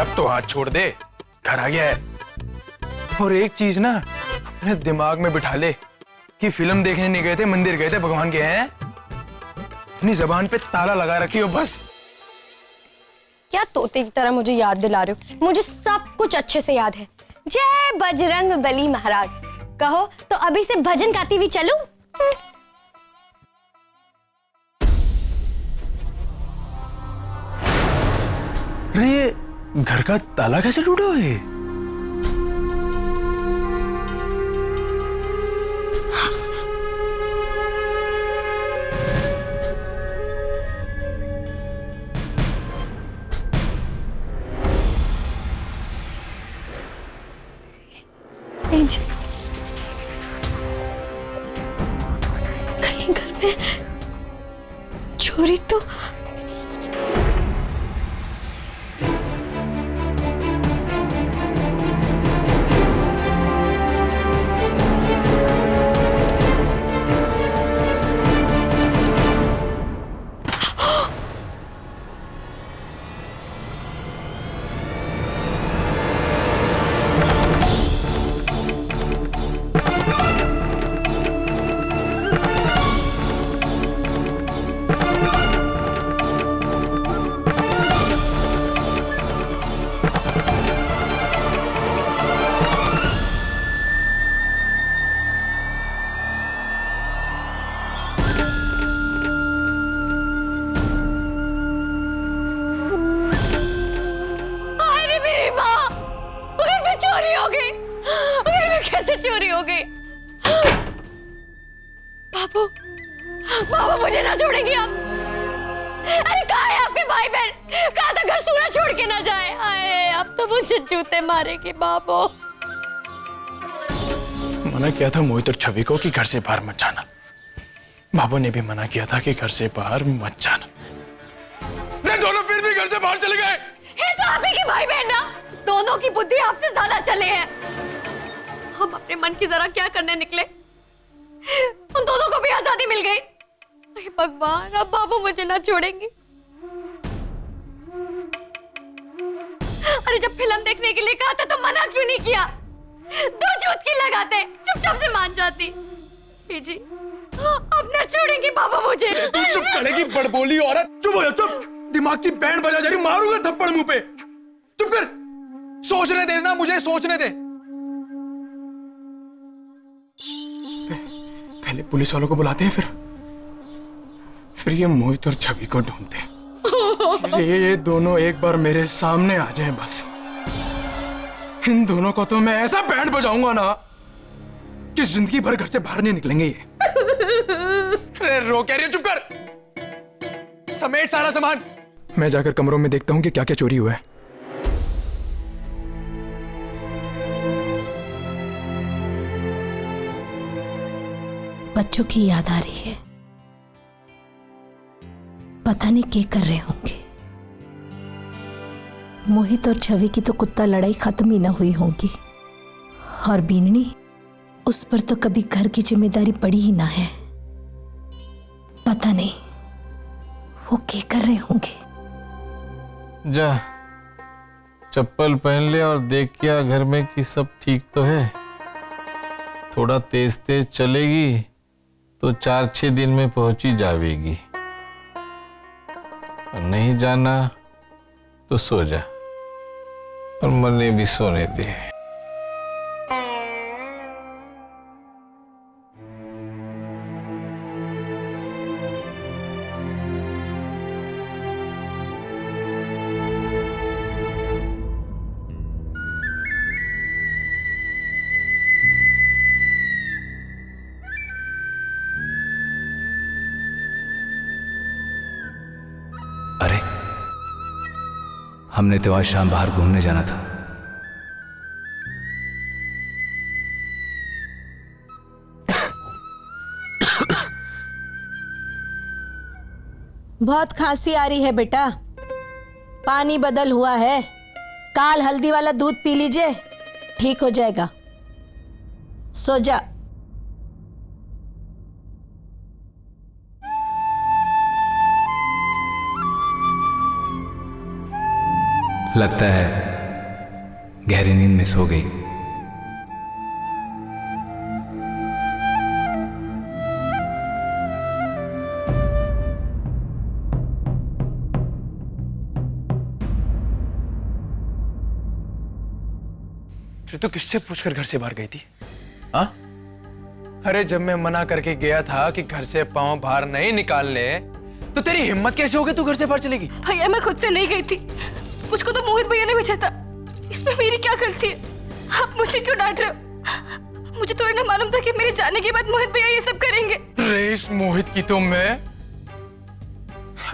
अब तो हाथ छोड़ दे, घर आ गया है। और एक चीज ना अपने दिमाग में बिठा ले कि फिल्म देखने नहीं गए थे, मंदिर गए थे, भगवान के हैं। अपनी जबान पे ताला लगा रखी हो बस। क्या तोते की तरह मुझे याद दिला रहे हो? मुझे सब कुछ अच्छे से याद है। जय बजरंग बली महाराज। कहो तो अभी से भजन गाती हुई चलूं? अरे ये घर का ताला कैसे टूटा है? कहीं घर में चोरी तो चोरी हो गई। घर में कैसे चोरी हो गई? बाबू, बाबू मुझे ना छोड़ेंगे आप? अरे कहाँ है आपके भाई बहन? कहाँ तक घर सूना छोड़ के ना जाए? आए, अब तो मुझे जूते मारेगी बाबू। मना किया था मोहित और छवि को कि घर से बाहर मत जाना। बाबू ने भी मना किया था कि घर से बाहर मत जाना। वे दोनों फिर भी घर से बाहर चले गए। ये तो आप ही के भाई बहन ना, दोनों की बुद्धि आपसे ज्यादा चले हैं। हम अपने मन की जरा क्या करने निकले, उन दोनों को भी आजादी मिल गई। भगवान, अब बाबू मुझे ना छोड़ेंगे। अरे जब फिल्म देखने के लिए कहा था तो मना क्यों नहीं किया? दो चुटकी लगाते, चुपचाप से मान जाती। जी अब न छोड़ेंगे बाबा मुझे। तू चुप करेगी बड़बोली औरत? चुप हो जा, चुप। दिमाग की बैंड बजा जा रही, मारूंगा थप्पड़ मुंह पे। चुप कर, सोचने दे ना, मुझे सोचने दे। पहले पुलिस वालों को बुलाते हैं, फिर ये मोहित और छवि को ढूंढते हैं। ये दोनों एक बार मेरे सामने आ जाएं बस। इन दोनों को तो मैं ऐसा बैंड बजाऊंगा ना कि जिंदगी भर घर से बाहर नहीं निकलेंगे ये। अरे रो क्या रही है? चुप कर, समेट सारा सामान। मैं जाकर कमरों में देखता हूं कि क्या क्या चोरी हुआ है। बच्चों की याद आ रही है, पता नहीं क्या कर रहे होंगे। मोहित और छवि की तो कुत्ता लड़ाई खत्म ही ना हुई होगी, और बीननी, उस पर तो कभी घर की जिम्मेदारी पड़ी ही ना है। पता नहीं वो क्या कर रहे होंगे। जा चप्पल पहन ले और देख क्या घर में कि सब ठीक तो है। थोड़ा तेज तेज चलेगी तो 4-6 दिन में पहुंची जाएगी, और नहीं जाना तो सो जा, और मरने भी सोने दे। अरे हमने तो आज शाम बाहर घूमने जाना था। बहुत खांसी आ रही है बेटा, पानी बदल हुआ है। काल हल्दी वाला दूध पी लीजिए, ठीक हो जाएगा। सो जा। लगता है गहरी नींद में सो गई। तो किससे पूछकर घर से बाहर गई थी? हाँ? अरे जब मैं मना करके गया था कि घर से पांव बाहर नहीं निकालने, तो तेरी हिम्मत कैसे हो गई तू घर से बाहर चलेगी? भैया मैं खुद से नहीं गई थी, मुझको तो मोहित भैया ने भेजा था। इसमें मेरी क्या गलती है? आप मुझे क्यों डांट रहे हो? मुझे थोड़ी ना मालूम था कि मेरे जाने के बाद मोहित भैया ये सब करेंगे। रे इस मोहित की तो मैं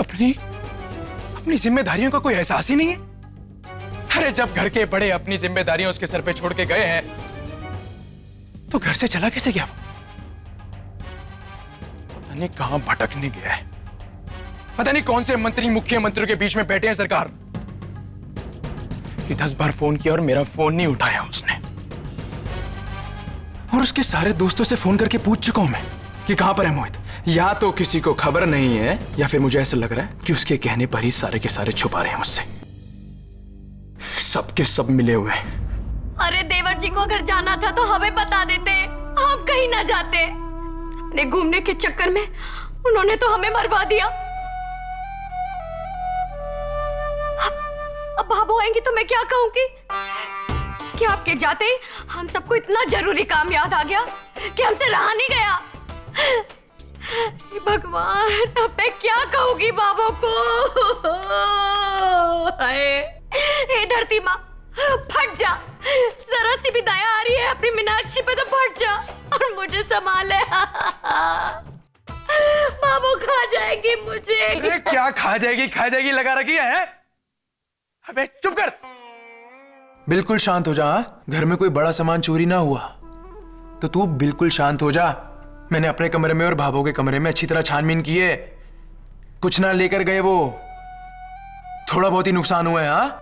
अपनी जिम्मेदारियों का कोई एहसास ही नहीं है। अरे जब घर के बड़े अपनी जिम्मेदारियां उसके सर पे छोड़ के गए हैं, तो घर से चला कैसे गया वो? पता नहीं कहां भटकने गया है, पता नहीं कौन से मंत्री मुख्यमंत्रियों के बीच में बैठे हैं सरकार कि 10 बार फोन किया और मेरा फोन नहीं उठाया उसने। और उसके सारे दोस्तों से फोन करके पूछ चुका हूं मैं कि कहां पर है मोहित। या तो किसी को खबर नहीं है, या फिर मुझे ऐसा लग रहा है कि उसके कहने पर ही सारे के सारे छुपा रहे हैं मुझसे। सबके सब मिले हुए हैं। अरे देवर जी को अगर जाना था तो हमें बता देते, हम कहीं ना जाते। अपने घूमने के चक्कर में उन्होंने तो हमें मरवा दिया। अब भाभू आएंगी तो मैं क्या कहूंगी कि आपके जाते ही हम सबको इतना जरूरी काम याद आ गया कि हमसे रहा नहीं गया। भगवान, अब मैं क्या कहूंगी बाबू को? हे धरती माँ, फट जा। जरा सी भी दया आ रही है अपनी मीनाक्षी पे तो फट जा और मुझे संभाले। बाबू खा जाएगी मुझे। अरे क्या खा जाएगी लगा रखी है? अबे चुप कर। बिल्कुल शांत हो जा। घर में कोई बड़ा सामान चोरी ना हुआ तो तू बिल्कुल शांत हो जा। मैंने अपने कमरे में और भाभो के कमरे में अच्छी तरह छानबीन की है, कुछ ना लेकर गए वो। थोड़ा बहुत ही नुकसान हुआ है। हाँ,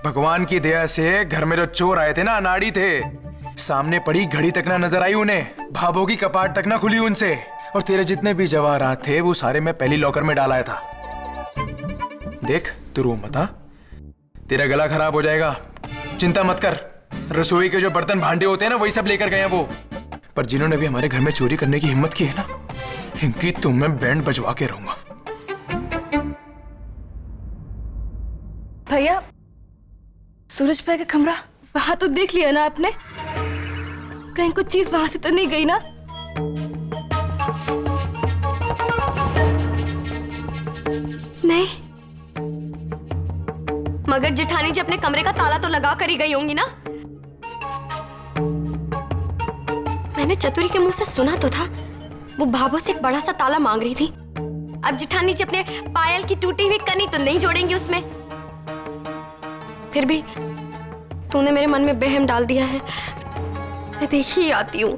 भगवान की दया से घर में जो चोर आए थे ना, अनाड़ी थे। सामने पड़ी घड़ी तक ना नजर आई उन्हें, भाभो की कपाट तक ना खुली उनसे। और तेरे जितने भी जवाहरात थे वो सारे मैं पहली लॉकर में डाला था। देख तू रो मत, तेरा गला खराब हो जाएगा, चिंता मत कर। रसोई के जो बर्तन भांडे होते हैं ना, वही सब लेकर गए हैं वो। पर जिन्होंने भी हमारे घर में चोरी करने की हिम्मत की है ना, इनकी तो मैं बैंड बजवा के रहूंगा। भैया, सूरज भाई का कमरा वहां तो देख लिया ना आपने? कहीं कुछ चीज वहां से तो नहीं गई ना? नहीं, मगर जेठानी जी अपने कमरे का ताला तो लगा कर ही गई होंगी ना। मैंने चतुरी के मुंह से सुना तो था वो भाभो से एक बड़ा सा ताला मांग रही थी। अब जेठानी जी अपने पायल की टूटी हुई कनी तो नहीं जोड़ेंगी उसमें। फिर भी तूने मेरे मन में बहम डाल दिया है, मैं देख ही आती हूँ।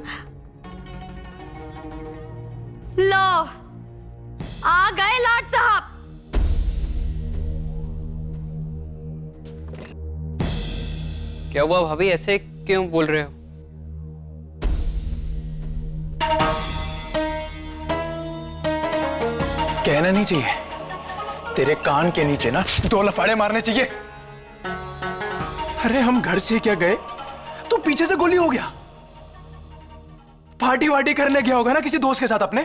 लो, आ गए लाट साहब। क्या हुआ भाभी, ऐसे क्यों बोल रहे हो? कहना नहीं चाहिए, तेरे कान के नीचे ना 2 लफाड़े मारने चाहिए। अरे हम घर से क्या गए, तू पीछे से गोली हो गया। पार्टी वार्टी करने गया होगा ना किसी दोस्त के साथ अपने।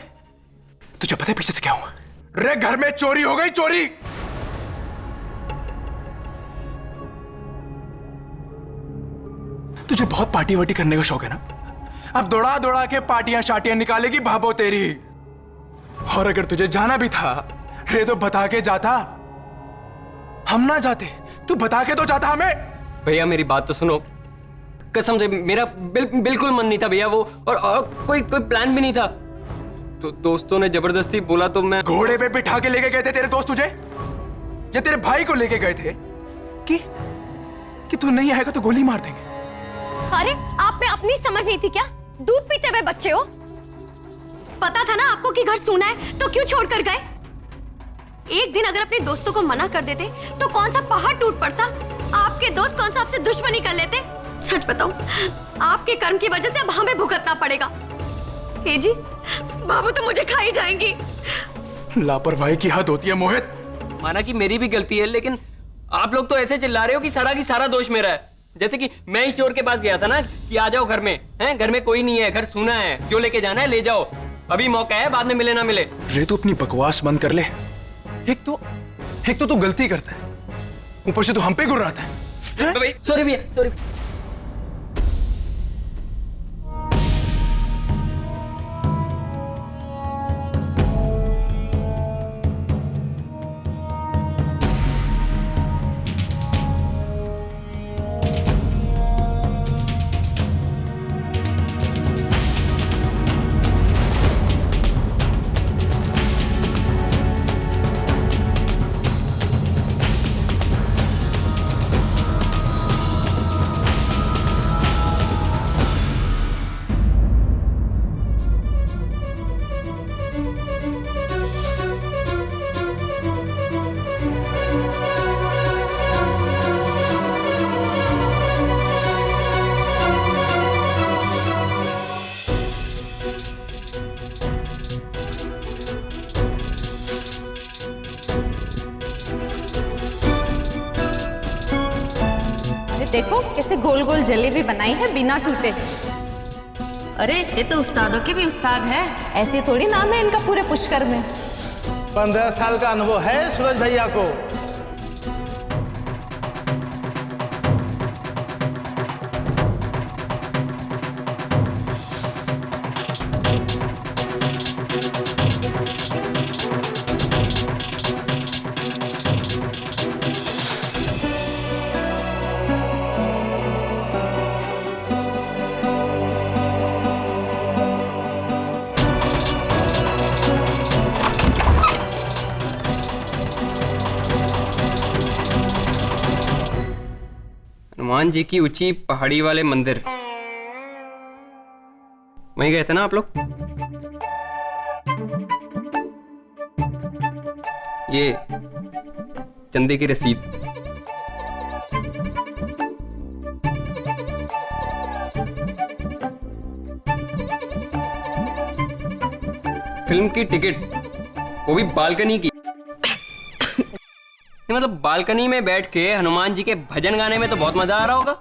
तुझे पता है पीछे से क्या हुआ? रे घर में चोरी हो गई, चोरी। तुझे बहुत पार्टी वार्टी करने का शौक है ना, अब दौड़ा दौड़ा के पार्टियां शाटियां निकालेगी भाभो तेरी। और अगर तुझे जाना भी था रे तो बता के जाता, हम ना जाते। तू बता के तो जाता हमें। भैया मेरी बात तो सुनो, कसम से मेरा बिल्कुल मन नहीं था भैया वो, और कोई प्लान भी नहीं था। तो दोस्तों ने जबरदस्ती बोला तो मैं। घोड़े पे बिठा के लेके गए थे तेरे दोस्त तुझे, या तेरे भाई को लेके गए थे कि तू नहीं आएगा तो गोली मार देंगे? अरे आप में अपनी समझ नहीं थी क्या? दूध पीते हुए बच्चे हो। पता था ना आपको कि घर सूना है, तो क्यों छोड़ कर गए? एक दिन अगर अपने दोस्तों को मना कर देते तो कौन सा पहाड़ टूट पड़ता? आपके दोस्त कौन सा आपसे दुश्मनी कर लेते? सच बताऊं, आपके कर्म की वजह से अब हमें भुगतना पड़ेगा। हे जी, बाबू तो मुझे खा ही जाएंगी। लापरवाही की हद होती है मोहित। माना कि मेरी भी गलती है, लेकिन आप लोग तो ऐसे चिल्ला रहे हो कि सारा की सारा दोष मेरा है। जैसे कि मैं ही चोर के पास गया था ना कि आ जाओ घर में, हैं? घर में कोई नहीं है, घर सूना है, जो लेके जाना है ले जाओ, अभी मौका है, बाद में मिले ना मिले। रे तू अपनी बकवास बंद कर ले। एक तो तू गलती करता है, ऊपर से तू हम पे गुर्राता है। सॉरी भैया, सॉरी। देखो कैसे गोल गोल जलेबी बनाई है बिना टूटे। अरे ये तो उस्तादों के भी उस्ताद है। ऐसे थोड़ी नाम है इनका पूरे पुष्कर में। 15 साल का अनुभव है सूरज भैया को। हनुमान जी की ऊंची पहाड़ी वाले मंदिर, वहीं गए थे ना आप लोग? ये चंदे की रसीद। फिल्म की टिकट, वो भी बालकनी की। मतलब बालकनी में बैठ के हनुमान जी के भजन गाने में तो बहुत मजा आ रहा होगा।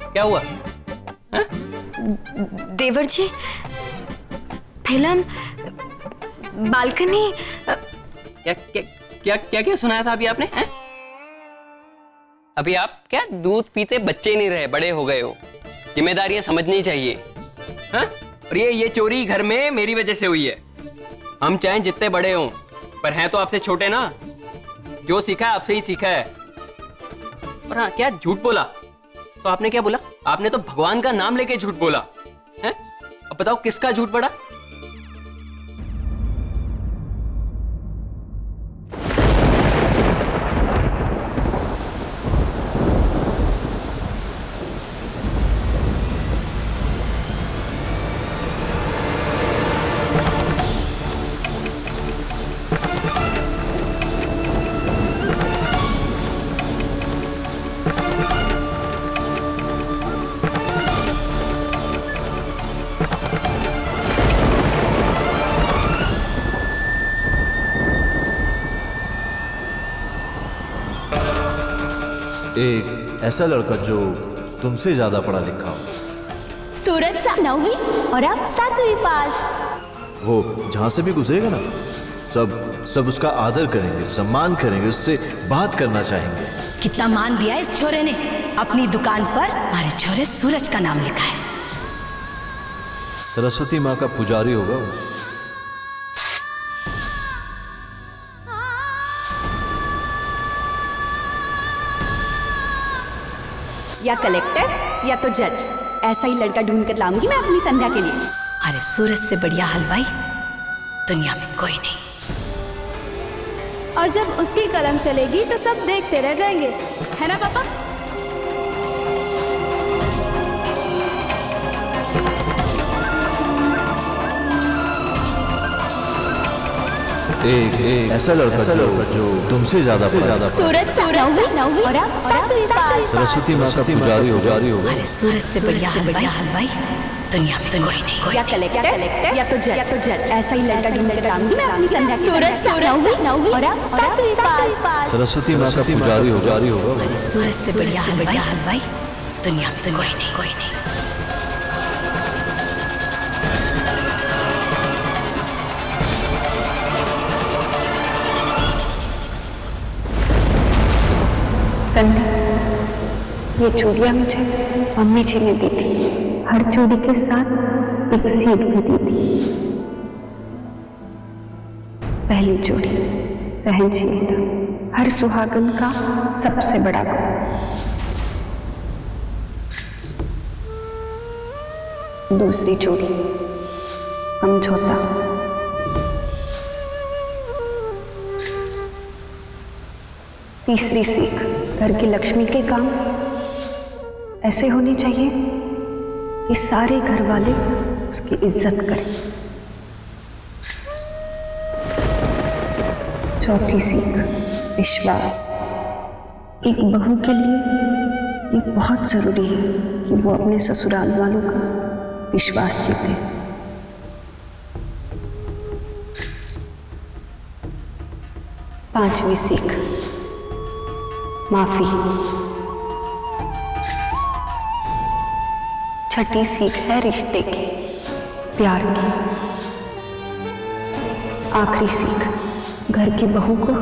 क्या हुआ? है? देवर जी, फिल्म बालकनी। क्या क्या क्या क्या क्या सुनाया था अभी आपने? हैं? अभी आप क्या दूध पीते बच्चे नहीं रहे, बड़े हो गए हो, जिम्मेदारियां समझनी चाहिए। हैं? और ये चोरी घर में मेरी वजह से हुई है। हम चाहे जितने बड़े हों, पर हैं तो आपसे छोटे ना। जो सीखा है आपसे ही सीखा है। और हाँ, क्या झूठ बोला? तो आपने क्या बोला? आपने तो भगवान का नाम लेके झूठ बोला है। अब बताओ किसका झूठ पड़ा? एक ऐसा लड़का जो तुमसे ज्यादा पढ़ा लिखा हो। सूरज सा 9वीं और अब 7वीं पास। वो जहां से भी गुजरेगा ना, सब उसका आदर करेंगे, सम्मान करेंगे, उससे बात करना चाहेंगे। कितना मान दिया इस छोरे ने। अपनी दुकान पर हमारे छोरे सूरज का नाम लिखा है। सरस्वती माँ का पुजारी होगा वो। या कलेक्टर या तो जज, ऐसा ही लड़का ढूंढ कर लाऊंगी मैं अपनी संध्या के लिए। अरे सूरज से बढ़िया हलवाई दुनिया में कोई नहीं। और जब उसकी कलम चलेगी तो सब देखते रह जाएंगे, है ना पापा? एक ऐसा लड़का जो तुमसे ज्यादा सूरज सा 9वीं और अब 7वीं पास। सरस्वती माँ का पुजारी होगा। अरे सूरज से बढ़िया हलवाई दुनिया में कोई नहीं, या कलेक्टर या तो जज ऐसा ही लड़का ढूंढ कर लाऊंगी मैं अपनी संध्या के सूरज और आप सातवें पास। सरस्वती माँ का पुजारी होगा। अरे सूरज से बढ़िया हलवाई दुनिया में कोई नहीं। संध्या, ये चूड़ियाँ मुझे मम्मी जी ने दी थी। हर चूड़ी के साथ एक सीख भी दी थी। पहली चूड़ी सहनशीलता, हर सुहागन का सबसे बड़ा गुण। दूसरी चूड़ी समझौता, तीसरी सीख घर की लक्ष्मी के काम ऐसे होने चाहिए कि सारे घर वाले उसकी इज्जत करें। चौथी सीख विश्वास, एक बहू के लिए ये बहुत जरूरी है कि वो अपने ससुराल वालों का विश्वास जीते। पांचवी सीख माफी। छठी सीख है रिश्ते की, प्यार की। आखिरी सीख घर की बहू को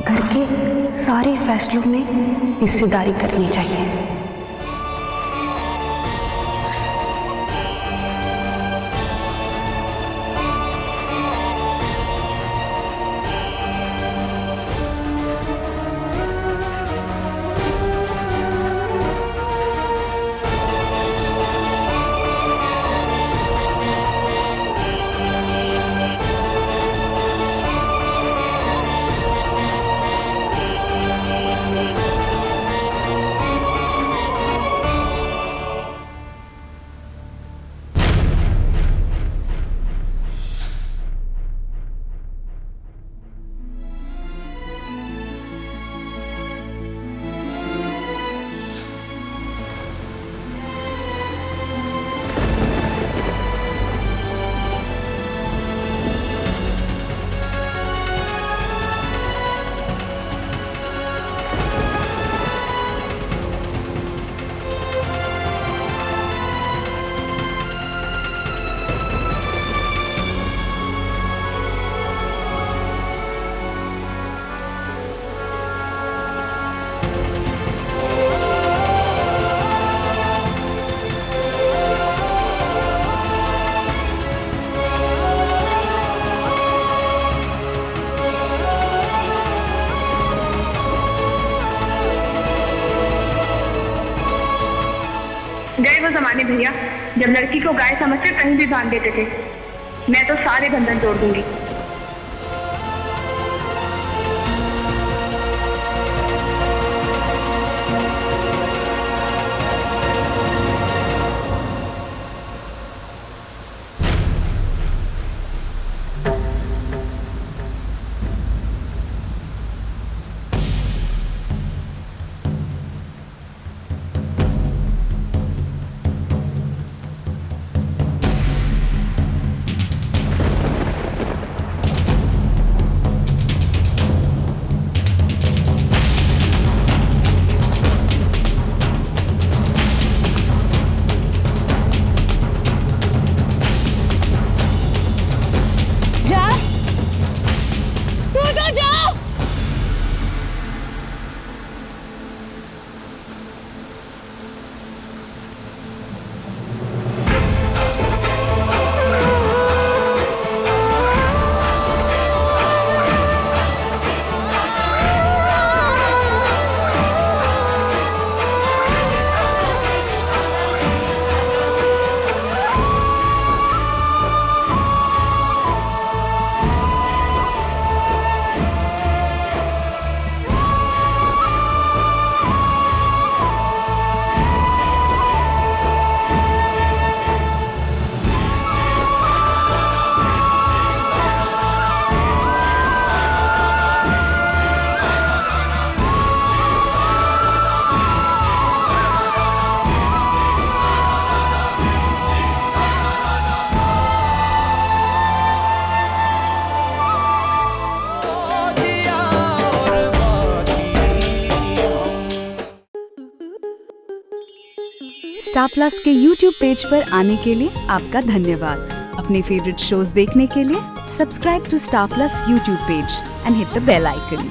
घर के सारे फैसलों में हिस्सेदारी करनी चाहिए। गए वो जमाने भैया जब लड़की को गाय समझकर कहीं भी बांध देते थे। मैं तो सारे बंधन तोड़ दूंगी। स्टार प्लस के YouTube पेज पर आने के लिए आपका धन्यवाद। अपने फेवरेट शोज देखने के लिए subscribe to star plus YouTube page and hit the bell icon.